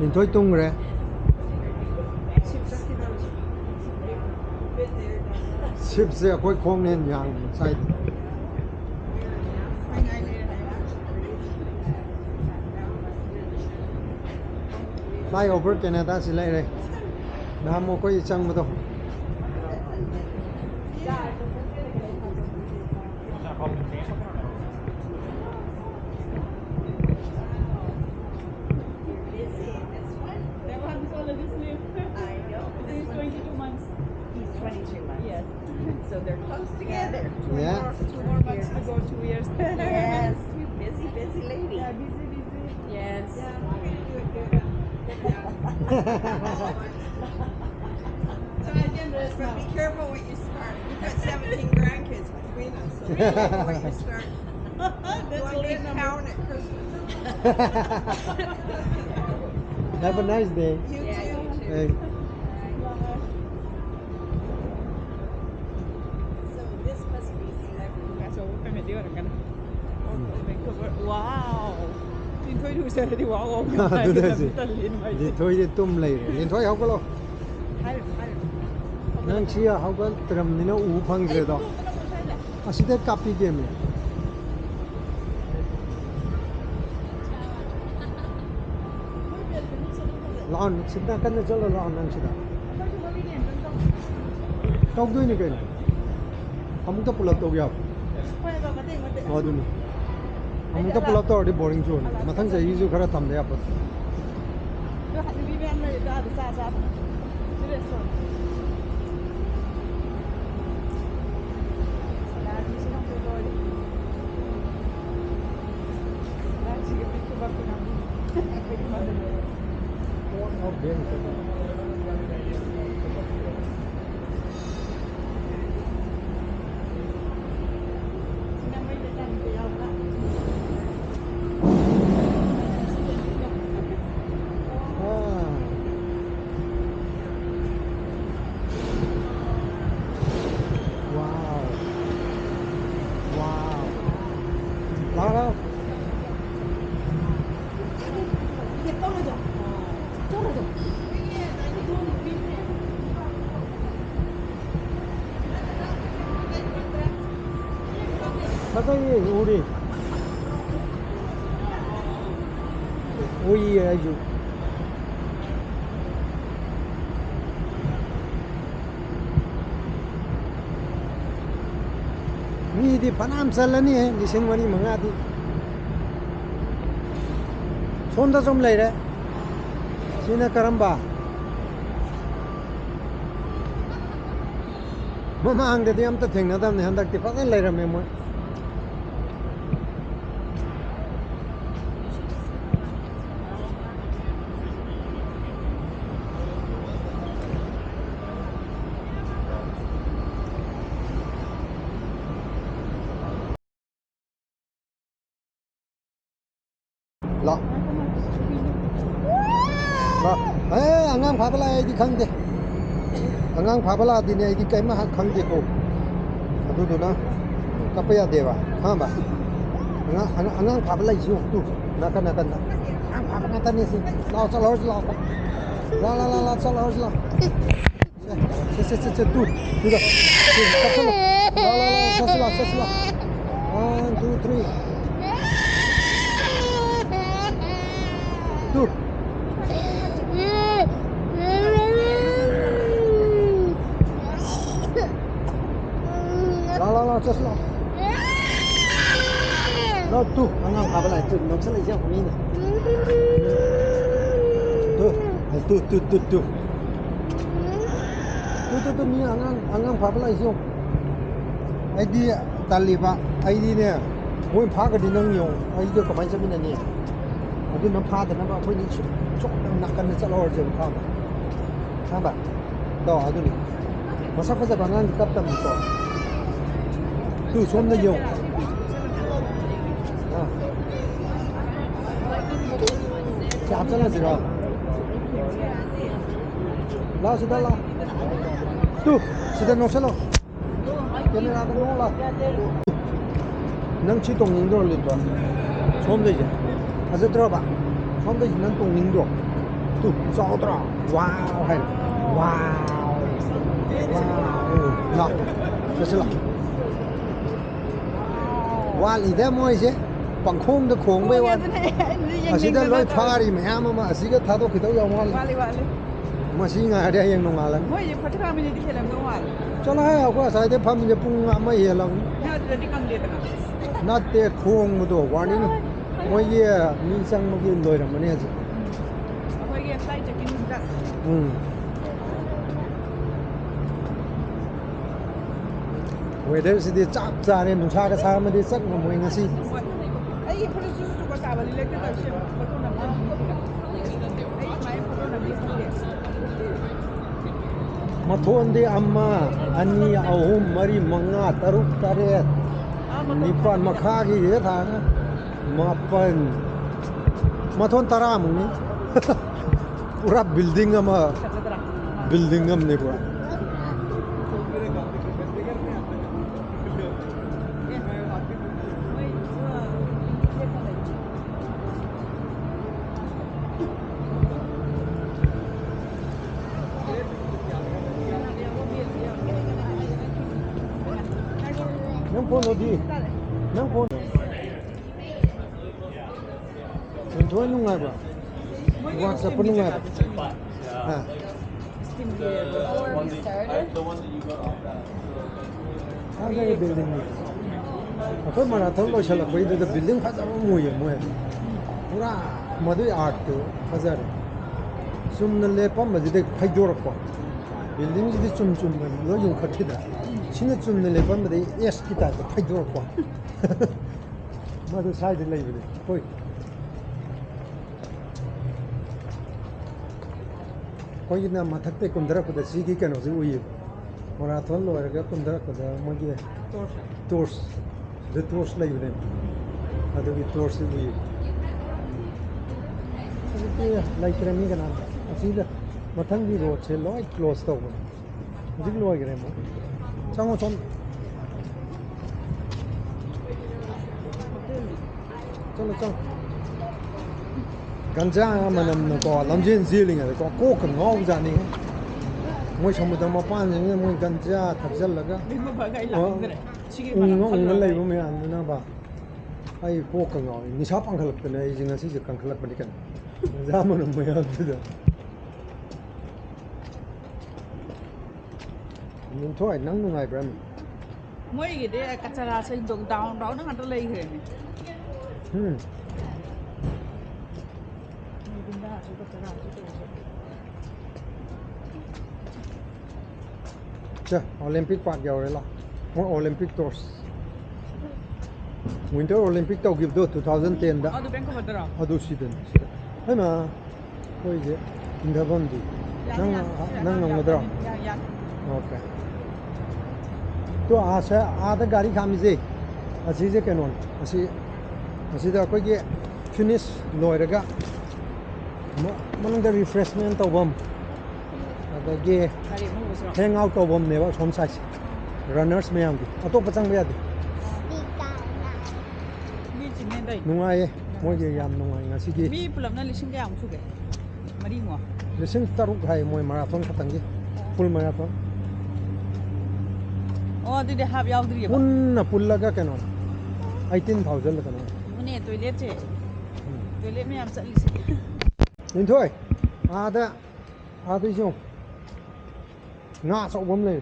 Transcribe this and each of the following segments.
nhìn thôi tung rồi ship sẽ quay khoang nên nhàng sai flyover Canada sẽ lại đây Nam một cái chăng mà thôi So they're close together. yeah Two more months to go, 2 years. Yes, you busy lady. Yeah, busy. Yes. Yeah, we're gonna do it good. So again, but be careful what you start. We've got 17 grandkids between us, so be careful what you start. You want to be pound at Christmas. have a nice day You too. hey. So this must be celebrity. So we're gonna do it again. Vancouver. Wow. Tin thôi đủ xe đi wow wow. Tôi đây gì nhìn thôi đi tum lấy nhìn thôi học cái lo Hai. nang chia học cái trầm thì nó u phăng rồi đó à sẽ copy game này lon sẽ ta cần cho lon nang sẽ tao đuôi này cái không có pull up tao giờ oh đúng không có pull up tao đi boring zone mà thằng gì yêu khá tham đấy à Yo hadi bir ben de daha da zaten. Şurası son. Yani bir şey yok böyle. Ben çünkü bir bakıyorum. Wow. 가까이 우리 오이 아주 미디 바람 살라니 리생만이 망아디 손다 좀 레이래 시나 카람바 mamaangdadi amta thengnadamne handakti fazan leirame moi la la angang phabala di khangde angang phabala di ne di kaima khangde ko adu do na kapaya dewa ha ba angang phabala isu tu nakan ang phabala ta ni si lao cha lao la cha lao se tu da la sa 1 2 3 tu la just la no tu angang phabala tu nok sa lai siang mi ni tu mi angang phabala isu ai di taliba ai di ne moi pha ga di nang yo ai di ko mai sa mi na ni adu na pha da na ba khoi ni chok nang nakan na chalo je pha ba do adu ni masa ko sa bangan kap tam ko tu som na yo chap chala zero la sida la tu sida no chalo camera da no la nang chi tong ning do le ba som de je azu tro ba som de nang tong ning do Tu, saudra. Wow, hay. Wow. Wow. Nào, cho xin lỗi. Wow, ý thế mỗi chứ. Bằng khung được khung bây giờ. Asida lối phari mà em mà asida tháo đâu khi đâu yêu mal. Mà xí ngay đây yang nông ala. Moi pati kami ni di dalam wal. Cho là hay quá, sai thế phàm như pung mà hiểu lòng. Nah, jadi kang dia tengah. Nát thế khung mà đồ warning. Mỗi giờ mi sang mà cái lối làm này chứ. Apa yang flight check-in juga. Weather sẽ đi chắp ra nên nung sa cái sa mà đi sắc mà mỗi ngày gì. Ay, photo susu ko sa bali lekta ta siya. Photo na mo. Ay, may photo na mo. Mà thôn đi amma ani ahum mari manga taruk taret nipan makha ki ye tha na mapan mà thôn tara mung ni pura building ama building am ni pura nang phone no di nang phone sen thoi nu ngai ba WhatsApp nu ngai ba ha cái building này akwai marathon lo shala koi da building faza mu ye mu pura madu art to fazar sumna le pam ma de phaidor ko building ji chum chum lo yung khathida china chum le pam de es ki ta phaidor ko madu side le bi koi koi na mathak te kundra ko da si ki kano ji uyi marathon lo ra kundra ko da mo ji tours the tours la yune adugi tours uyi cái lại cái này cái nào asida mathang di road se loi close to one jig loi cái này mo chango chon chalo chalo ganja manam no ko lamjin ziling ko kan ngau ja ni moi samu da ma pan ni moi ganja thakjal laga Lima bagay lang dire. Sige pa. ung lai bo me an na ba ai ko kan ngau ni sa pang khalak ne ai jinga si je kan khalak ba dikan zaman mo ya da mình thôi nắng nung ngày bữa Moi gede kacara sa dong down down nang ada lay he. Chưa Olympic part giàu đấy là mỗi Olympic tours Winter Olympic tàu kịp được 2010 đã Adu Vancouver dara. adu season hay mà thôi chứ interval đi nang nang đó Yang. okay तो आशा आधा गाड़ी खामी से अच्छी से क्या non अच्छी तो कोई के finish लोएगा मनंग द refreshment तो बम अगर के Kari mo usra. hang out तो बम नेवा सोम साइज runners में आऊँगी अतो पचंग में आती Mi chine dai. नुआये मोये याम नुआये ngasi की Mi pulam na lising kaya ang suge. Mari mo. लिसिंग तारुक है मोये marathon खतंगी full marathon Oh, di de hab yaw diri ba. पुन्ना पुल लगा क्या नॉन 18,000 लगा non Mune toilet che. Toilet me am sa lising. nhìn thôi à tôi dùng ngã sậu bấm lên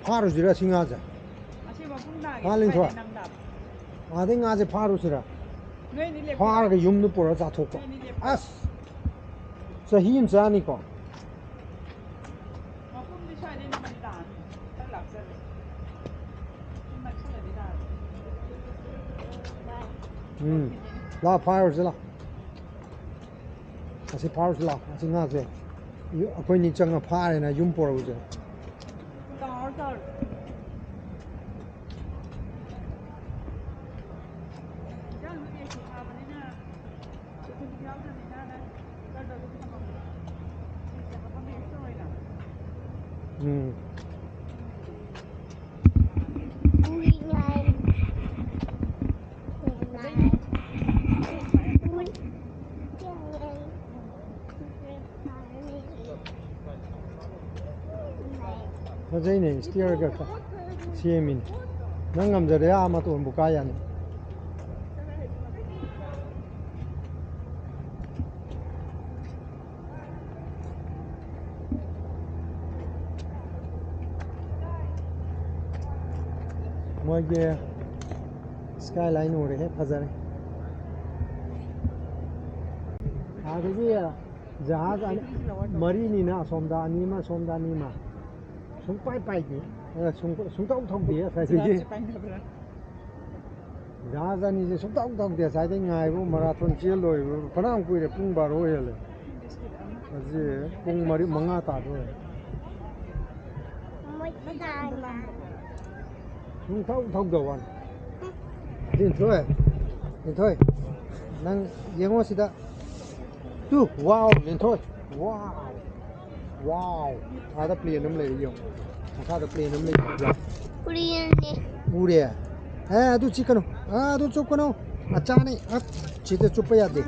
phá rồi gì ra xin ngã ra Asi ba pung na. Ah, linh thoại. Nam dap. à đấy ngã ra phá rồi gì ra Noi ni le. phá cái yum nó bỏ ra thôi à sa hiểm ra này con Ma pung di sai ni naman dan. Sa lak sa. Mat sa di dan. la phá rồi gì la à sẽ phá rồi la à sẽ ngã ra quay nhìn chẳng phá này là yum bỏ rồi Tar tar. Jangan dia si ha ba ni na. Ko di yaw na ni na na. Tar tar ko ma. Sa pa mi story na. ꯐꯖꯩꯅꯦ ꯁ꯭ꯇꯤꯌꯔꯒ ꯁꯦꯝꯃꯤꯅꯤ ꯅꯪ ꯉꯝꯖꯔꯦ ꯃꯇꯣꯟꯕꯨ ꯀꯥ ꯌꯥꯅꯤ ꯃꯣꯏꯒꯤ sky line ꯎꯔꯦ ꯍꯦꯛ ꯐꯖꯔꯦ ꯑꯗꯒꯤ ꯖꯍꯥꯖ ꯃꯔꯤꯅꯤꯅ ꯑꯁꯣꯝꯗ ꯑꯅꯤ ꯑꯃ ꯑꯁꯣꯝꯗ ꯑꯅꯤ ꯑꯃ ꯁꯨꯡꯄꯥꯏ ꯄꯥꯏꯗꯦ ꯁꯨꯡꯇꯧ ꯊꯧꯗꯦ ꯉꯁꯥꯏꯗꯒꯤ ꯖꯍꯥꯖ ꯑꯅꯤꯁꯦ ꯁꯨꯡꯇꯧ ꯊꯧꯗꯦ ꯉꯁꯥꯏꯗꯩ ꯉꯥꯏꯕ ꯃꯔꯥꯊꯣꯟ ꯆꯦꯜ ꯂꯣꯏꯕ ꯐꯅꯌꯥꯝ ꯀꯨꯏꯔꯦ ꯄꯨꯡ 12 ꯍꯦꯜꯂꯦ ꯍꯧꯖꯤꯛ ꯄꯨꯡ 5 ꯇꯥꯗꯣꯔꯦ ꯁꯨꯡꯊꯧ ꯊꯧꯗꯕ ꯋꯥꯅꯤ ꯂꯤꯟꯊꯣꯏ ꯅꯪ ꯌꯦꯡꯉꯣ ꯁꯤꯗ ꯇꯨ ꯋꯥꯎ ꯂꯤꯟꯊꯣꯏ ꯋꯥꯎ ꯑꯥꯗ ꯄ꯭ꯂꯦꯟ ꯑꯃ ꯂꯩꯔꯤ ꯌꯦꯡꯉꯣ ꯃꯈꯥꯗ ꯄ꯭ꯂꯦꯟ ꯑꯃ ꯂꯩꯔꯤ ꯎꯔꯦ ꯑꯗꯨ ꯆꯤꯛꯀꯅꯨ ꯑꯗꯨ ꯆꯨꯞꯀꯅꯨ ꯃꯆꯥꯅꯤ ꯁꯤꯗ ꯆꯨꯞꯄ ꯌꯥꯗꯦ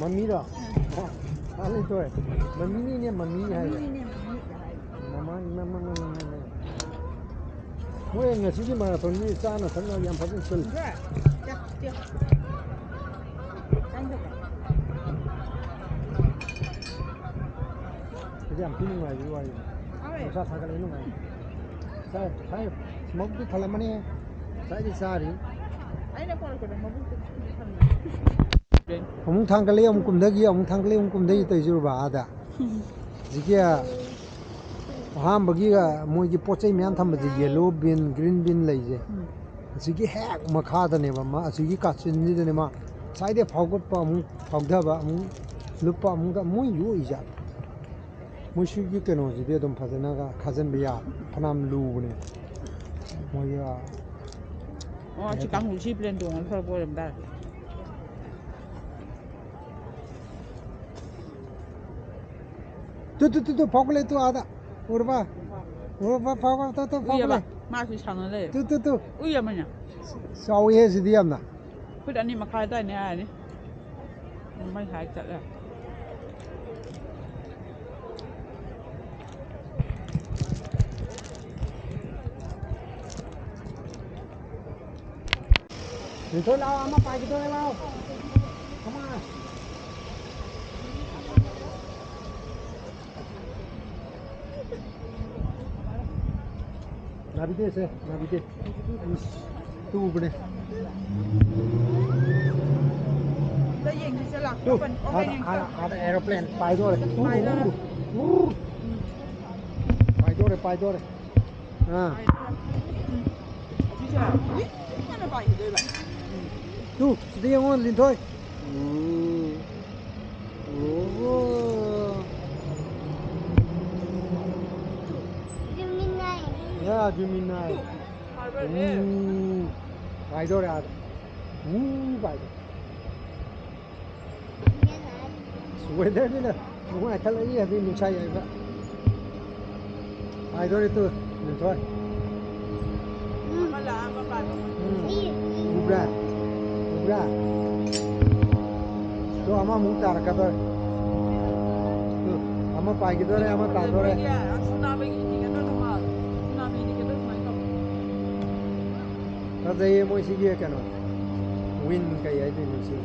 ꯃꯃꯤꯔꯣ ꯂꯤꯟꯊꯣꯏ ꯃꯃꯤꯅꯤꯅꯦ ꯃꯃꯤ ꯍꯥꯏꯕ ꯃꯣꯏ ꯉꯁꯤꯒꯤ ꯃꯥꯔꯥꯊꯣꯟꯒꯤ ꯆꯥꯅ ꯊꯛꯅ ꯌꯥꯝ ꯐꯖꯅ ꯁꯤꯜꯂꯤ ꯁꯤꯗꯤ ꯌꯥꯝ ꯊꯤ ꯅꯨꯡꯉꯥꯏꯕꯒꯤ ꯋꯥꯔꯤꯅꯤ ꯅꯨꯡꯁꯥ ꯁꯥꯒꯠꯂꯦ ꯅꯨꯡꯉꯥꯏ ꯁꯥꯏ ꯃꯕꯨꯛꯇꯤ ꯊꯜꯂꯝꯃꯅꯤ ꯉꯁꯥꯏꯗꯤ ꯆꯥꯔꯤ ꯑꯃꯨꯛ ꯊꯥꯡꯒꯠꯂꯦ ꯑꯃꯨꯛ ꯀꯨꯝꯊꯈꯤ ꯑꯃꯨꯛ ꯊꯥꯡꯒꯠꯂꯦ ꯑꯃꯨꯛ ꯀꯨꯝꯊꯈꯤ ꯇꯧꯔꯤꯁꯤꯔꯨꯕ ꯑꯥꯗ ꯍꯧꯖꯤꯛꯀꯤ ꯑꯍꯥꯟꯕꯒꯤ ꯃꯣꯏꯒꯤ ꯄꯣꯠ ꯆꯩ ꯃꯌꯥꯝ ꯊꯝꯕꯁꯦ ꯌꯦꯜꯂꯣ ꯕꯤꯟ ꯒ꯭ꯔꯤꯟ ꯕꯤꯟ ꯂꯩꯁꯦ ꯑꯁꯤꯒꯤ ꯍꯦꯛ ꯃꯈꯥꯗꯅꯦꯕ ꯑꯁꯤꯒꯤ ꯀꯥꯆꯤꯟꯁꯤꯗꯅꯦ ꯉꯁꯥꯏꯗꯩ ꯐꯥꯎꯒꯠꯄ ꯑꯃꯨꯛ ꯐꯥꯎꯊꯕ ꯑꯃꯨꯛ ꯂꯨꯞꯄ ꯑꯃꯨꯛ ꯃꯣꯏ ꯌꯣꯛꯏꯖꯥꯠ ꯃꯣꯏ ꯁꯤꯒꯤ ꯀꯩꯅꯣꯁꯤꯗꯤ ꯑꯗꯨꯝ ꯐꯖꯅ ꯈꯥꯖꯤꯟꯕ ꯌꯥꯕ ꯐꯅꯌꯥꯝ ꯂꯨꯕꯅꯦ ꯃꯣꯏꯒꯤ ꯁꯤ ꯀꯥꯡꯕꯨ ꯁꯤ ꯄ꯭ꯂꯦꯟ ꯇꯣꯡꯉꯒ ꯊꯧꯔꯛꯄ ꯑꯣꯏꯔꯝ ꯇꯥꯔꯦ ꯇꯨ ꯐꯥꯎꯒꯠꯂꯦ ꯇꯨ ꯑꯥꯗ ꯎꯔꯕ ꯐꯥꯎꯒꯠꯂꯦ ꯃꯥꯁꯨ ꯁꯥꯟꯅ ꯂꯩ ꯇꯨ ꯎꯏꯔꯝꯃꯅꯦ ꯆꯥꯎꯋꯦ ꯁꯤꯗꯤ ꯌꯥꯝꯅ ꯐꯨꯠ 2 ꯃꯈꯥꯏ ꯑꯗꯥꯏꯅꯦ ꯍꯥꯏꯔꯅꯤ ꯃꯩ ꯍꯥꯏ ꯆꯠꯂꯦ Thôi lao ama pagi tu lao. Ama. Navide se, navide. Tu bne. Đây nhìn thì sẽ là Tu. open Ada aeroplane pai dore. Pai dore. Pai dore. Ah. Tu, dia ngon lin thôi. Ya, Gemini. Pai dore ada. Pai dore. Weather ni lah. Nunggu atal lagi ada nusa ya iba. Pai dore tu, lin thôi. Ubra. Tu ama mutar kadar. Tu ama pagi dore ama ta dore. Tsunami indicator sama. Tsunami indicator sama itu. Kaza ye mo sige kano. Wind kaya itu nusi.